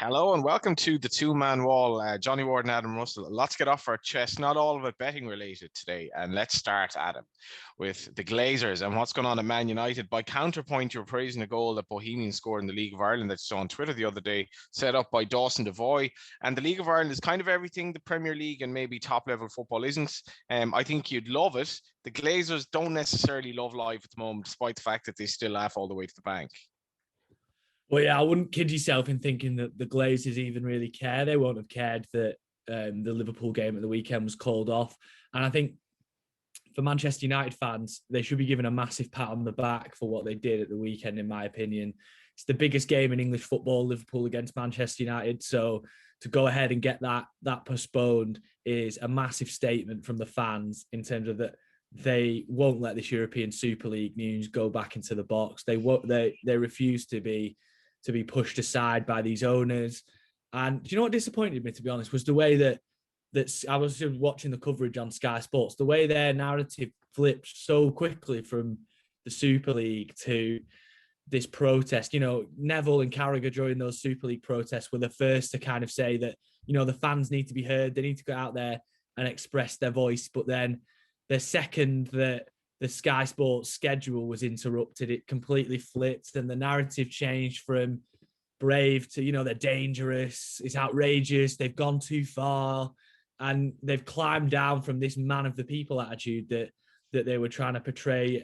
Hello and welcome to the two-man wall. Johnny Ward and Adam Russell. A lot to get off our chest, not all of it betting related today. And let's start, Adam, with the Glazers and what's going on at Man United. By counterpoint, you're praising a goal that Bohemians scored in the League of Ireland that you saw on Twitter the other day, set up by Dawson Devoy. And the League of Ireland is kind of everything the Premier League and maybe top-level football isn't. I think you'd love it. The Glazers don't necessarily love life at the moment, despite the fact that they still laugh all the way to the bank. Well, yeah, I wouldn't kid yourself in thinking that the Glazers even really care. They won't have cared that the Liverpool game at the weekend was called off. And I think for Manchester United fans, they should be given a massive pat on the back for what they did at the weekend, in my opinion. It's the biggest game in English football, Liverpool against Manchester United. So to go ahead and get that postponed is a massive statement from the fans in terms of that they won't let this European Super League news go back into the box. They refuse to be pushed aside by these owners. And do you know what disappointed me, to be honest, was the way that I was watching the coverage on Sky Sports, the way their narrative flipped so quickly from the Super League to this protest. You know, Neville and Carragher during those Super League protests were the first to kind of say that, you know, the fans need to be heard. They need to go out there and express their voice. But then the second that the Sky Sports schedule was interrupted, it completely flipped and the narrative changed from brave to, you know, they're dangerous, it's outrageous, they've gone too far, and they've climbed down from this man of the people attitude that they were trying to portray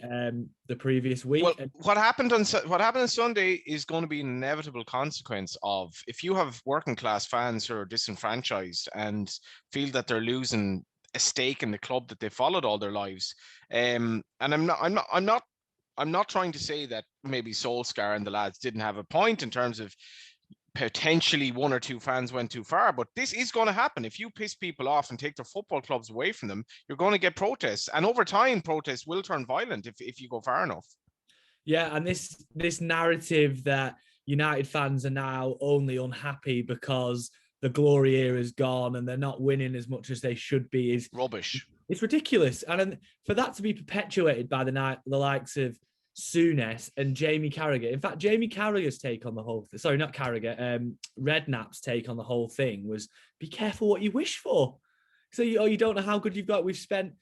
the previous week. Well, what happened on Sunday is going to be an inevitable consequence of, if you have working class fans who are disenfranchised and feel that they're losing a stake in the club that they followed all their lives. And I'm not trying to say that maybe Solskjaer and the lads didn't have a point in terms of potentially one or two fans went too far, but this is going to happen. If you piss people off and take their football clubs away from them, you're going to get protests, and over time protests will turn violent if you go far enough. Yeah, and this narrative that United fans are now only unhappy because the glory era is gone and they're not winning as much as they should be is rubbish. It's ridiculous. And for that to be perpetuated by the likes of Souness and Jamie Carragher. In fact, Jamie Carragher's take on the whole thing, sorry, not Carragher, Redknapp's take on the whole thing was, be careful what you wish for. So you don't know how good you've got. We've spent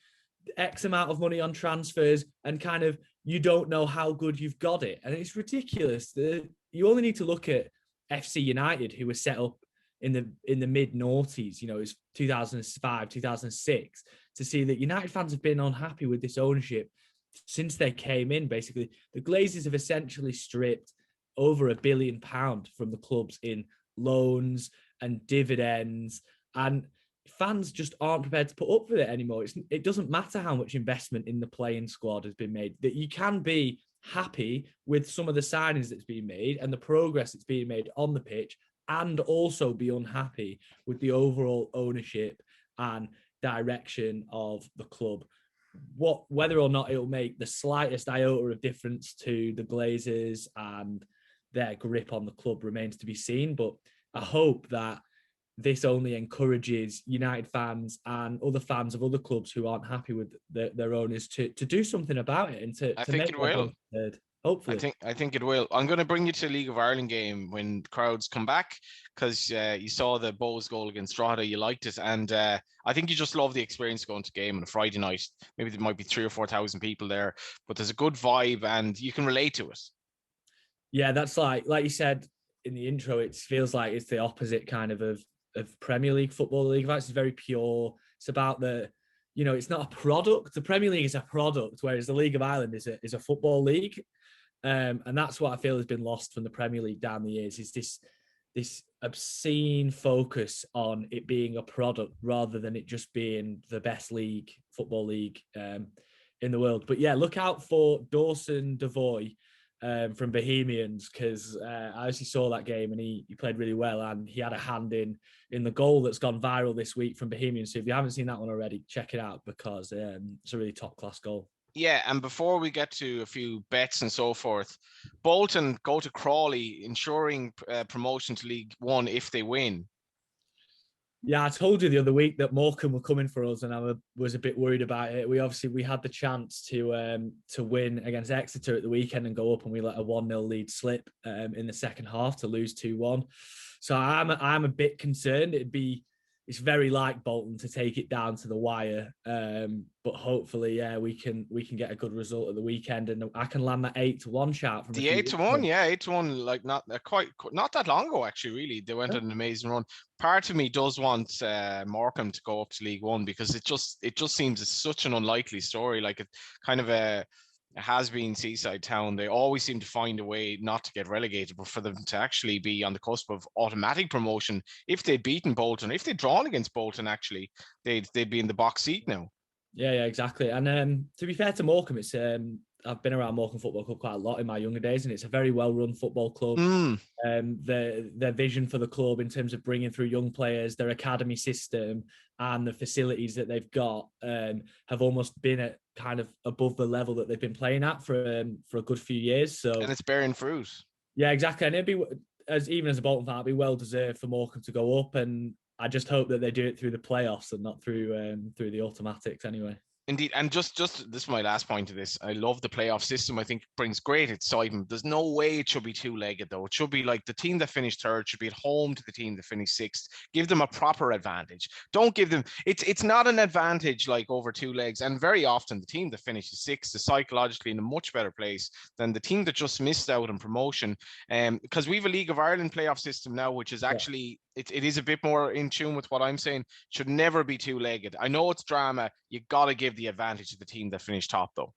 X amount of money on transfers and kind of you don't know how good you've got it. And it's ridiculous. You only need to look at FC United, who was set up in the mid noughties, you know, it's 2005, 2006, to see that United fans have been unhappy with this ownership since they came in. Basically, the Glazers have essentially stripped over £1 billion from the clubs in loans and dividends, and fans just aren't prepared to put up with it anymore. It doesn't matter how much investment in the playing squad has been made, that you can be happy with some of the signings that's been made and the progress that's being made on the pitch, and also be unhappy with the overall ownership and direction of the club. Whether or not it'll make the slightest iota of difference to the Glazers and their grip on the club remains to be seen. But I hope that this only encourages United fans and other fans of other clubs who aren't happy with their owners to do something about it and to think make it will. Heard. Hopefully. I think it will. I'm going to bring you to the League of Ireland game when crowds come back, because you saw the Bows goal against Strada. You liked it. And I think you just love the experience of going to game on a Friday night. Maybe there might be 3,000 or 4,000 people there, but there's a good vibe and you can relate to it. Yeah, that's like you said in the intro, it feels like it's the opposite kind of Premier League football. The League of Ireland is very pure. It's about it's not a product. The Premier League is a product, whereas the League of Ireland is a football league. And that's what I feel has been lost from the Premier League down the years, is this obscene focus on it being a product rather than it just being the best football league in the world. But yeah, look out for Dawson Devoy from Bohemians, because I actually saw that game and he played really well, and he had a hand in the goal that's gone viral this week from Bohemians. So if you haven't seen that one already, check it out, because it's a really top class goal. Yeah, and before we get to a few bets and so forth, Bolton go to Crawley, ensuring promotion to League One if they win. Yeah, I told you the other week that Morecambe were coming for us, and was a bit worried about it. We had the chance to win against Exeter at the weekend and go up, and we let a 1-0 lead slip in the second half to lose 2-1. So I'm a bit concerned. It's very like Bolton to take it down to the wire, but hopefully, yeah, we can get a good result at the weekend, and I can land that 8-1 shout from a The few 8-1, yeah, 8-1, like not that long ago, actually, really. They went on an amazing run. Part of me does want Morecambe to go up to League One because it just seems such an unlikely story. Like it kind of a has been seaside town. They always seem to find a way not to get relegated, but for them to actually be on the cusp of automatic promotion, if they'd beaten Bolton, if they'd drawn against Bolton, actually, they'd be in the box seat now. Yeah, exactly. And to be fair to Morecambe, it's I've been around Morecambe Football Club quite a lot in my younger days, and it's a very well-run football club. Mm. Their vision for the club in terms of bringing through young players, their academy system, and the facilities that they've got have almost been at kind of above the level that they've been playing at for a good few years. So, And it's bearing fruit. yeah, exactly. And it'd be even as a Bolton fan, it'd be well deserved for Morecambe to go up, and I just hope that they do it through the playoffs and not through the automatics anyway. Indeed, and just this is my last point to this. I love the playoff system. I think it brings great excitement. There's no way it should be two-legged though. It should be like the team that finished third should be at home to the team that finished sixth. Give them a proper advantage. Don't give them. It's not an advantage like over two legs. And very often the team that finishes sixth is psychologically in a much better place than the team that just missed out on promotion. Because we have a League of Ireland playoff system now, which is actually it is a bit more in tune with what I'm saying. Should never be two-legged. I know it's drama. You got to give the advantage to the team that finished top, though.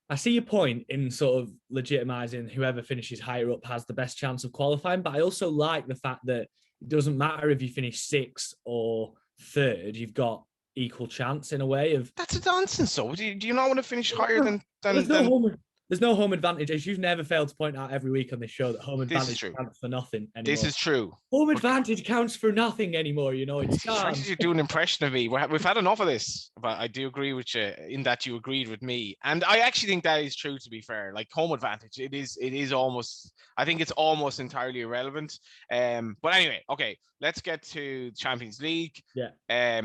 I see your point in sort of legitimizing whoever finishes higher up has the best chance of qualifying, but I also like the fact that it doesn't matter if you finish sixth or third, you've got equal chance in a way of. That's a nonsense. So, do you not want to finish higher than? There's no home advantage, as you've never failed to point out every week on this show that home advantage counts for nothing anymore. This is true. Home advantage counts for nothing anymore. You know, it's trying to do an impression of me. We've had enough of this, but I do agree with you in that you agreed with me, and I actually think that is true. To be fair, like home advantage, it is almost. I think it's almost entirely irrelevant. But anyway, okay, let's get to Champions League. Yeah.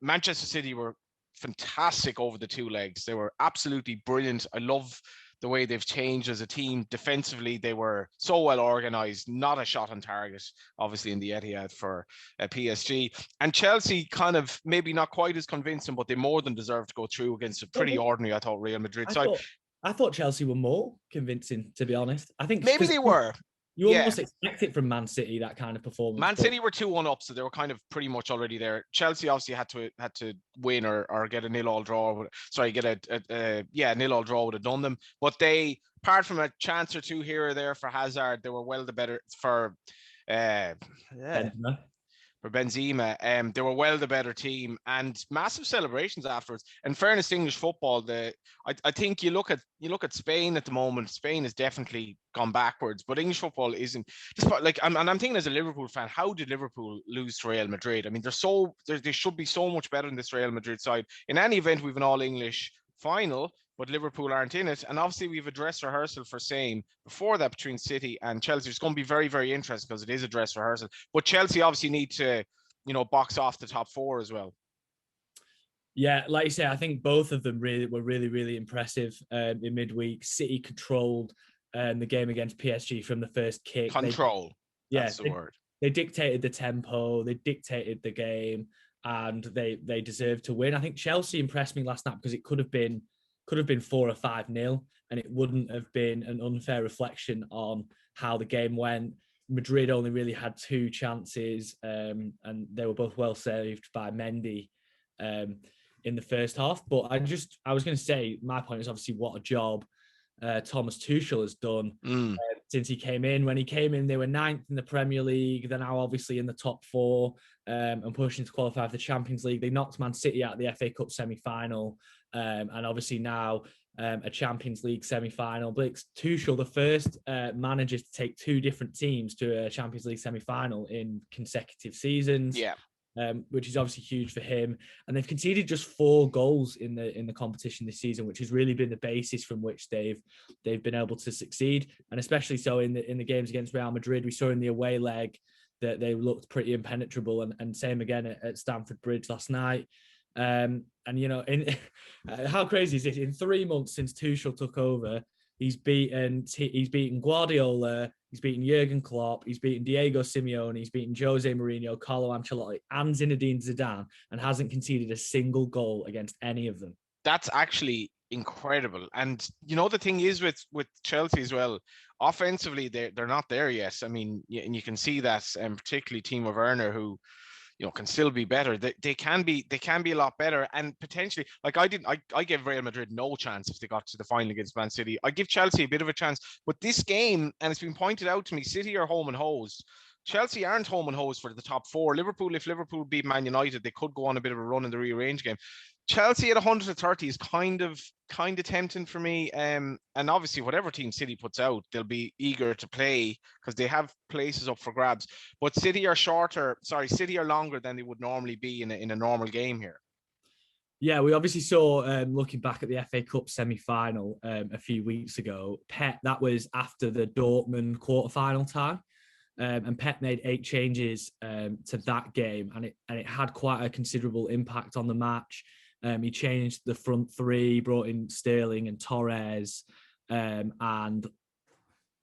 Manchester City were fantastic over the two legs. They were absolutely brilliant. I love the way they've changed as a team. Defensively, they were so well organized, not a shot on target, obviously in the Etihad for PSG. And Chelsea kind of maybe not quite as convincing, but they more than deserved to go through against a pretty ordinary, I thought, Real Madrid side. I thought Chelsea were more convincing, to be honest. I think maybe they were. You almost expect it from Man City, that kind of performance. Man City were 2-1 up, so they were kind of pretty much already there. Chelsea obviously had to win or get a 0-0 draw. Sorry, get a 0-0 draw would have done them. But they, apart from a chance or two here or there for Hazard, they were well the better for Benzema. They were well the better team and massive celebrations afterwards. In fairness to English football, I think you look at Spain at the moment. Spain has definitely gone backwards, but English football isn't. Like, and I'm thinking as a Liverpool fan, how did Liverpool lose to Real Madrid? I mean, they should be so much better than this Real Madrid side. In any event, we've an all English final, but Liverpool aren't in it. And obviously we've a dress rehearsal for same before that between City and Chelsea. It's going to be very, very interesting because it is a dress rehearsal. But Chelsea obviously need to, box off the top four as well. Yeah, like you say, I think both of them were really impressive in midweek. City controlled the game against PSG from the first kick. That's the word. They dictated the tempo, they dictated the game, and they deserved to win. I think Chelsea impressed me last night because it could have been 4 or 5-0, and it wouldn't have been an unfair reflection on how the game went. Madrid only really had 2 chances, and they were both well saved by Mendy in the first half. But I was going to say, my point is obviously what a job Thomas Tuchel has done since he came in. When he came in, they were 9th in the Premier League. They're now obviously in the top 4 and pushing to qualify for the Champions League. They knocked Man City out of the FA Cup semi-final, and obviously now a Champions League semi-final. But it's Tuchel, the first manager to take 2 different teams to a Champions League semi-final in consecutive seasons. Yeah. Which is obviously huge for him. And they've conceded just 4 goals in the competition this season, which has really been the basis from which they've been able to succeed. And especially so in the games against Real Madrid. We saw in the away leg that they looked pretty impenetrable, and same again at Stamford Bridge last night. And how crazy is this? In 3 months since Tuchel took over, he's beaten Guardiola, he's beaten Jurgen Klopp, he's beaten Diego Simeone, he's beaten Jose Mourinho, Carlo Ancelotti, and Zinedine Zidane, and hasn't conceded a single goal against any of them. That's actually incredible. And the thing is with Chelsea as well, offensively they're not there yet. I mean, and you can see that, and particularly Timo Werner, who can still be better. They can be a lot better, and potentially, like I gave Real Madrid no chance if they got to the final against Man City. I give Chelsea a bit of a chance, but this game, and it's been pointed out to me, City are home and hosed. Chelsea aren't home and hosed for the top four. If Liverpool beat Man United, they could go on a bit of a run in the rearrange game. Chelsea at 130 is kind of tempting for me. And obviously, whatever team City puts out, they'll be eager to play because they have places up for grabs. But City are longer than they would normally be in a normal game here. Yeah, we obviously saw, looking back at the FA Cup semi-final a few weeks ago, Pep, that was after the Dortmund quarter-final tie. And Pep made 8 changes to that game, and it had quite a considerable impact on the match. He changed the front three, brought in Sterling and Torres, and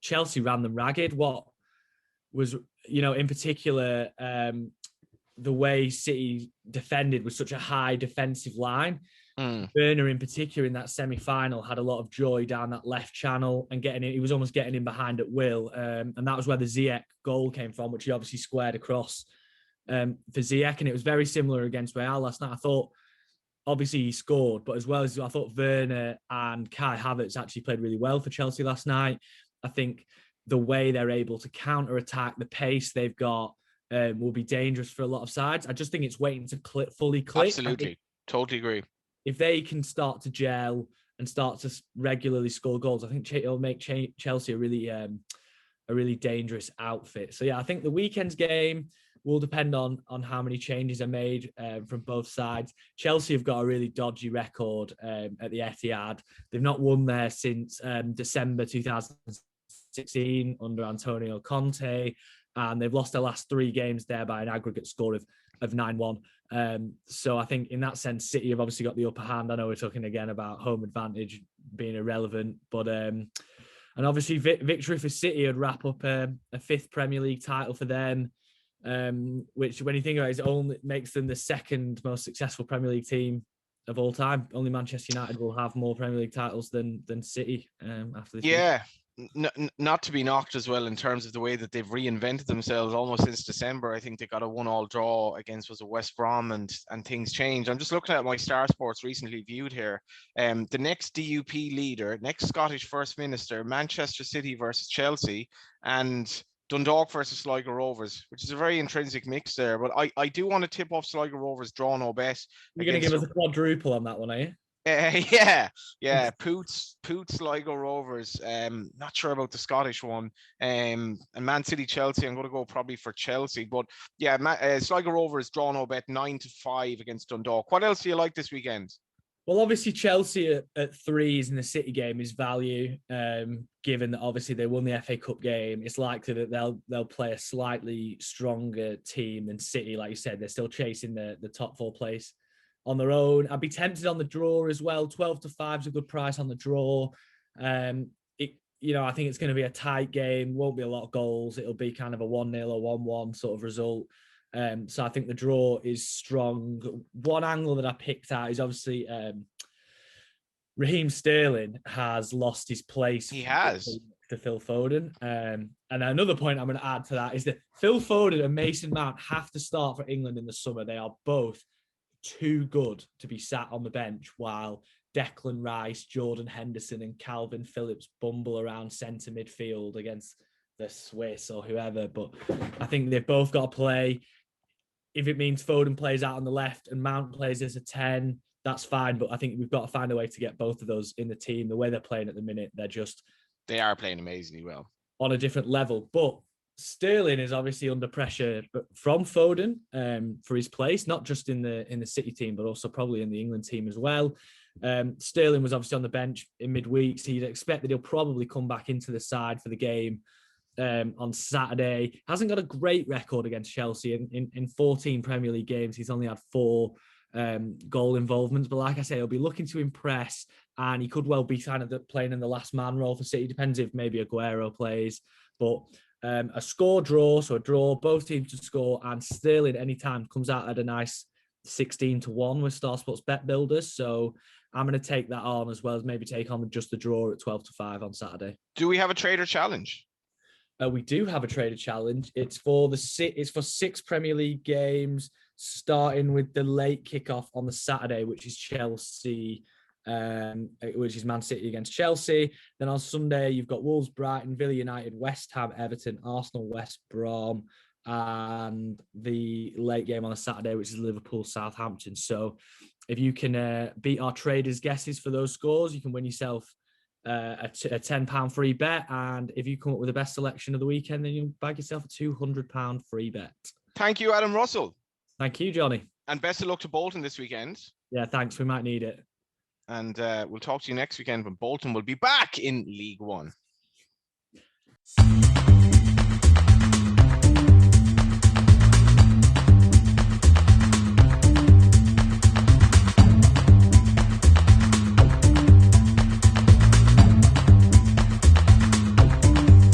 Chelsea ran them ragged. What was, in particular, the way City defended was such a high defensive line. Werner, in particular, in that semi-final, had a lot of joy down that left channel and he was almost getting in behind at will. And that was where the Ziyech goal came from, which he obviously squared across for Ziyech. And it was very similar against Real last night. I thought, obviously, he scored, but as well as I thought Werner and Kai Havertz actually played really well for Chelsea last night. I think the way they're able to counter-attack, the pace they've got, will be dangerous for a lot of sides. I just think it's waiting to fully click. Absolutely. Totally agree. If they can start to gel and start to regularly score goals, I think it'll make Chelsea a really dangerous outfit. So yeah, I think the weekend's game will depend on how many changes are made from both sides. Chelsea have got a really dodgy record at the Etihad. They've not won there since December 2016 under Antonio Conte, and they've lost their last 3 games there by an aggregate score of 9-1. So I think in that sense, City have obviously got the upper hand. I know we're talking again about home advantage being irrelevant, but and obviously victory for City would wrap up a 5th Premier League title for them, which, when you think about it, only makes them the 2nd most successful Premier League team of all time. Only Manchester United will have more Premier League titles than City after this. Yeah. Not to be knocked as well in terms of the way that they've reinvented themselves almost since December. I think they got a 1-1 draw against West Brom, and things changed. I'm just looking at my Star Sports recently viewed here. The next DUP leader, next Scottish First Minister, Manchester City versus Chelsea, and Dundalk versus Sligo Rovers, which is a very intrinsic mix there. But I do want to tip off Sligo Rovers draw no bet. You're going to give us a quadruple on that one, are you? Yeah. Poots, Sligo Rovers. Not sure about the Scottish one. And Man City, Chelsea. I'm going to go probably for Chelsea. But yeah, Sligo Rovers draw no bet 9-5 against Dundalk. What else do you like this weekend? Well, obviously Chelsea at 3s in the City game is value. Given that obviously they won the FA Cup game, it's likely that they'll play a slightly stronger team than City. Like you said, they're still chasing the top 4 place on their own. I'd be tempted on the draw as well. 12-5 is a good price on the draw. I think it's going to be a tight game. Won't be a lot of goals. It'll be kind of a 1-0 or 1-1 sort of result. So I think the draw is strong. One angle that I picked out is obviously Raheem Sterling has lost his place. He has. To Phil Foden. And another point I'm going to add to that is that Phil Foden and Mason Mount have to start for England in the summer. They are both too good to be sat on the bench while Declan Rice, Jordan Henderson and Calvin Phillips bumble around centre midfield against the Swiss or whoever. But I think they've both got to play. If it means Foden plays out on the left and Mount plays as a 10, that's fine. But I think we've got to find a way to get both of those in the team. The way they're playing at the minute, they are playing amazingly well on a different level. But Sterling is obviously under pressure from Foden for his place, not just in the City team, but also probably in the England team as well. Sterling was obviously on the bench in midweek, so you'd expect that he'll probably come back into the side for the game on Saturday. Hasn't got a great record against Chelsea. In 14 Premier League games, he's only had 4 goal involvements. But like I say, he'll be looking to impress, and he could well be kind of playing in the last man role for City. Depends if maybe Aguero plays. But a score draw, so a draw, both teams to score, and Sterling anytime comes out at a nice 16-1 with starsports.bet builders. So I'm going to take that on, as well as maybe take on just the draw at 12-5 on Saturday. Do we have a trader challenge? We do have a trader challenge. It's for 6 Premier League games, starting with the late kickoff on the Saturday, which is Chelsea, which is Man City against Chelsea. Then on Sunday, you've got Wolves, Brighton, Villa United, West Ham, Everton, Arsenal, West Brom, and the late game on a Saturday, which is Liverpool, Southampton. So if you can beat our traders' guesses for those scores, you can win yourself a £10 free bet. And if you come up with the best selection of the weekend, then you'll bag yourself a £200 free bet. Thank you, Adam Russell. Thank you, Johnny. And best of luck to Bolton this weekend. Yeah, thanks. We might need it. And we'll talk to you next weekend when Bolton will be back in League One.